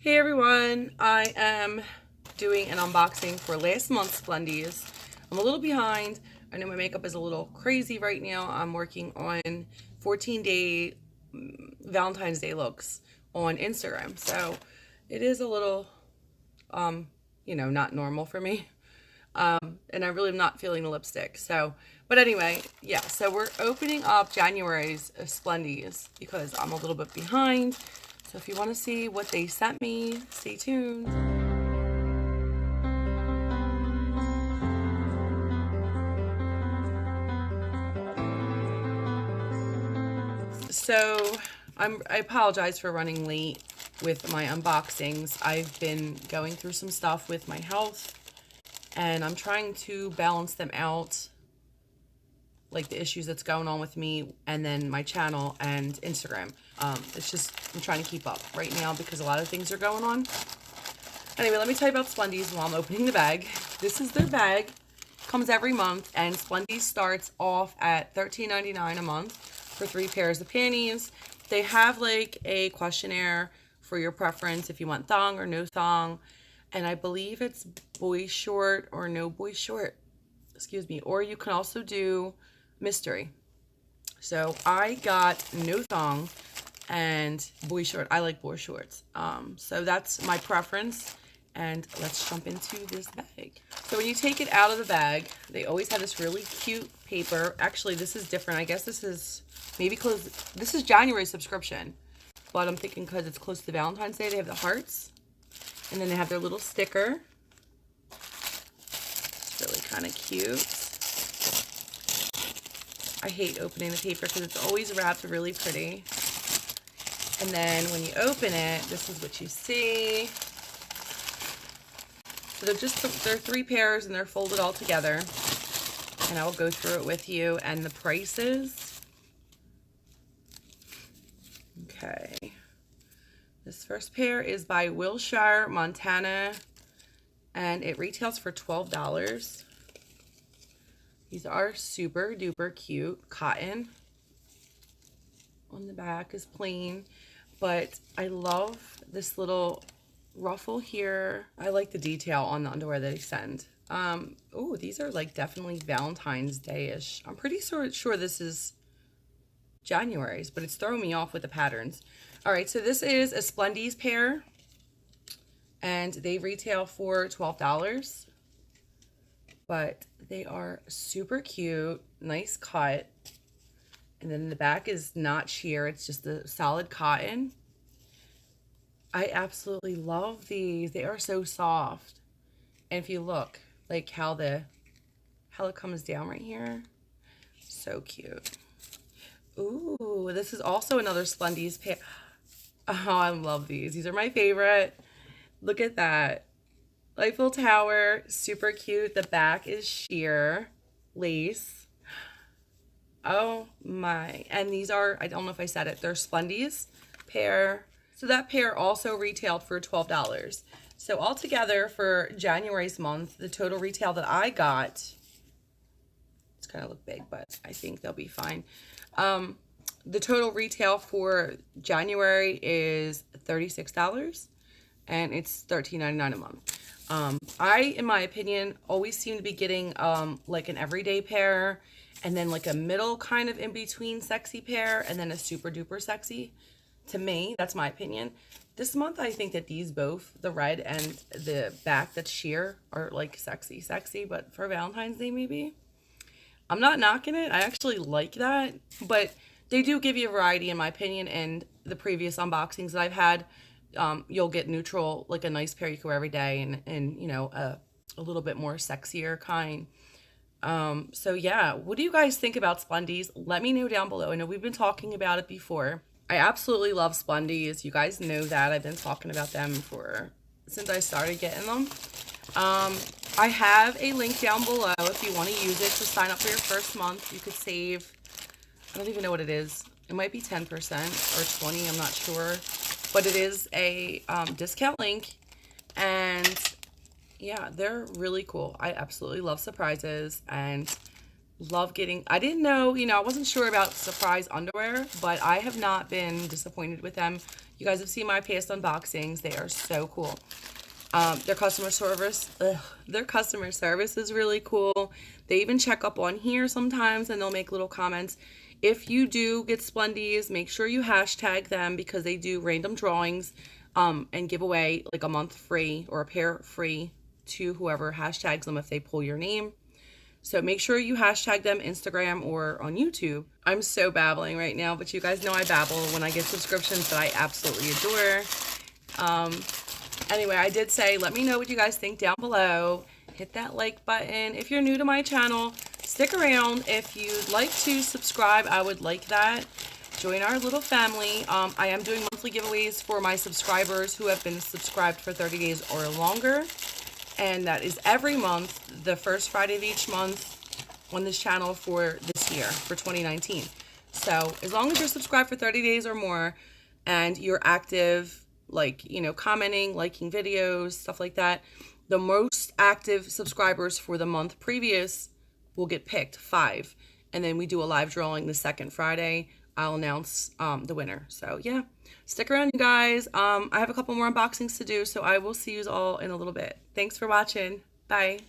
Hey everyone, I am doing an unboxing for last month's Splendies. I'm a little behind. I know my makeup is a little crazy right now. I'm working on 14-day Valentine's Day looks on Instagram. So it is a little, not normal for me. And I really am not feeling the lipstick. But anyway, yeah, so we're opening up January's Splendies because I'm a little bit behind. So if you want to see what they sent me, stay tuned. So I apologize for running late with my unboxings. I've been going through some stuff with my health, and I'm trying to balance them out, like the issues that's going on with me and then my channel and Instagram. It's just, I'm trying to keep up right now because a lot of things are going on. Anyway, let me tell you about Splendies while I'm opening the bag. This is their bag. Comes every month, and Splendies starts off at $13.99 a month for 3 pairs of panties. They have like a questionnaire for your preference if you want thong or no thong. And I believe it's boy short or no boy short. Excuse me. Or you can also do mystery. So I got no thong and boy short. I like boy shorts. So that's my preference. And let's jump into this bag. So when you take it out of the bag, they always have this really cute paper. Actually, this is different. I guess this is maybe close. This is January subscription. But I'm thinking because it's close to Valentine's Day, they have the hearts. And then they have their little sticker. It's really kind of cute. I hate opening the paper because it's always wrapped really pretty. And then when you open it, this is what you see. So they're 3 pairs and they're folded all together. And I will go through it with you and the prices. Okay. This first pair is by Wilshire, Montana, and it retails for $12. These are super duper cute. Cotton. On the back is plain, but I love this little ruffle here. I like the detail on the underwear that they send. Oh, these are like definitely Valentine's Day-ish. I'm pretty sure this is January's, but it's throwing me off with the patterns. All right, so this is a Splendies pair, and they retail for $12, but they are super cute, nice cut, and then the back is not sheer, it's just a solid cotton. I absolutely love these. They are so soft, and if you look, like how it comes down right here, so cute. Ooh, this is also another Splendies pair. Oh, I love these. These are my favorite. Look at that. Eiffel Tower, super cute. The back is sheer lace. Oh my. And these are, I don't know if I said it, they're Splendies pair. So that pair also retailed for $12. So altogether for January's month, the total retail that I got, it's kind of look big, but I think they'll be fine. The total retail for January is $36, and it's $13.99 a month. I, in my opinion, always seem to be getting like an everyday pair, and then like a middle kind of in between sexy pair, and then a super duper sexy. To me, that's my opinion. This month, I think that these both, the red and the back that's sheer, are like sexy, but for Valentine's Day maybe. I'm not knocking it. I actually like that, but they do give you a variety, in my opinion, and the previous unboxings that I've had, you'll get neutral, like a nice pair you can wear every day, and you know, a little bit more sexier kind. So yeah, what do you guys think about Splendies? Let me know down below. I know we've been talking about it before. I absolutely love Splendies. You guys know that. I've been talking about them since I started getting them. I have a link down below if you want to use it to sign up for your first month. You could save, I don't even know what it is. It might be 10% or 20, I'm not sure. But it is a discount link. And yeah, they're really cool. I absolutely love surprises. And Love getting, I didn't know, I wasn't sure about surprise underwear, but I have not been disappointed with them. You guys have seen my past unboxings. They are so cool. Their customer service, their customer service is really cool. They even check up on here sometimes and they'll make little comments. If you do get Splendies, make sure you hashtag them because they do random drawings and give away like a month free or a pair free to whoever hashtags them if they pull your name. So make sure you hashtag them Instagram or on YouTube. I'm so babbling right now, but you guys know I babble when I get subscriptions that I absolutely adore. Anyway, I did say, let me know what you guys think down below. Hit that like button. If you're new to my channel, stick around. If you'd like to subscribe, I would like that. Join our little family. I am doing monthly giveaways for my subscribers who have been subscribed for 30 days or longer. And that is every month, the first Friday of each month on this channel for this year, for 2019. So as long as you're subscribed for 30 days or more and you're active, like, commenting, liking videos, stuff like that, the most active subscribers for the month previous will get picked, 5. And then we do a live drawing the second Friday. I'll announce the winner. So yeah, stick around, you guys. I have a couple more unboxings to do, so I will see you all in a little bit. Thanks for watching. Bye.